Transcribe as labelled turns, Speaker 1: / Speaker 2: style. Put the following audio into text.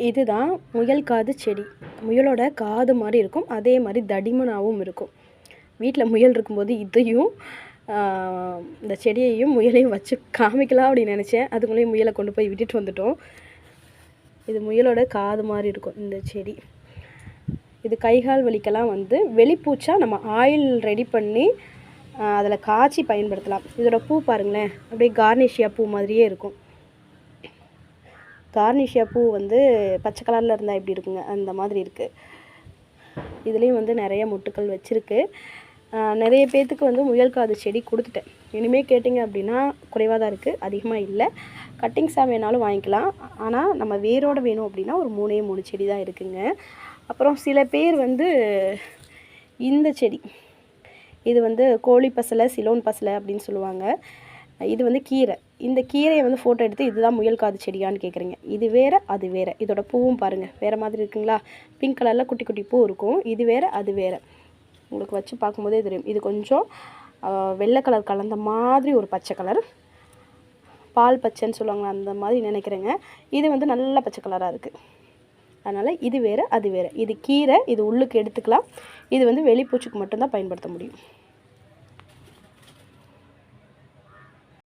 Speaker 1: இதுதான் முயல் காது செடி. முயலோட காது மாதிரி இருக்கும், அதே மாதிரி தடிமனாகவும் இருக்கும். வீட்டில் முயல் இருக்கும்போது இதையும் இந்த செடியையும் முயலையும் வச்சு காமிக்கலாம் அப்படின்னு நினச்சேன். அதுக்குள்ளேயும் முயலை கொண்டு போய் விட்டுட்டு வந்துட்டோம். இது முயலோட காது மாதிரி இருக்கும் இந்த செடி. இது கைகால் வலிக்கெல்லாம் வந்து வெளிப்பூச்சா நம்ம ஆயில் ரெடி பண்ணி அதில் காய்ச்சி பயன்படுத்தலாம். இதோட பூ பாருங்களேன், அப்படியே கார்னிஷியா பூ மாதிரியே இருக்கும். கார்னிஷியா பூ வந்து பச்சை கலரில் இருந்தால் எப்படி இருக்குங்க, அந்த மாதிரி இருக்குது. இதுலேயும் வந்து நிறைய மொட்டுக்கள் வச்சுருக்கு. நிறைய பேர்த்துக்கு வந்து முயல் காது செடி கொடுத்துட்டேன். இனிமேல் கேட்டிங்க அப்படின்னா குறைவாக தான் இருக்குது, அதிகமாக இல்லை. கட்டிங்ஸாக வேணாலும் வாங்கிக்கலாம். ஆனால் நம்ம வேரோடு வேணும் அப்படின்னா ஒரு 3 செடி தான் இருக்குங்க. அப்புறம் சில பேர் வந்து இந்த செடி, இது வந்து கோழி பசலை, சிலோன் பசலை அப்படின்னு சொல்லுவாங்க. இது வந்து கீரை. இந்த கீரையை வந்து ஃபோட்டோ எடுத்து இதுதான் முயல் காது செடியான்னு கேட்குறீங்க. இது வேறு, அது வேறு. இதோட பூவும் பாருங்கள் வேறு மாதிரி இருக்குங்களா. பிங்க் கலரில் குட்டி குட்டி பூ இருக்கும். இது வேறு, அது வேறு. உங்களுக்கு வச்சு பார்க்கும்போதே தெரியும். இது கொஞ்சம் வெள்ளை கலர் கலந்த மாதிரி ஒரு பச்சை கலர், பால் பச்சைன்னு சொல்லுவாங்க, அந்த மாதிரி நினைக்கிறேங்க. இது வந்து நல்ல பச்சை கலராக இருக்குது. அதனால் இது வேறு, அது வேறு. இது கீரை, இது உள்ளுக்கு எடுத்துக்கலாம். இது வந்து வெளிப்பூச்சுக்கு மட்டும்தான் பயன்படுத்த முடியும்.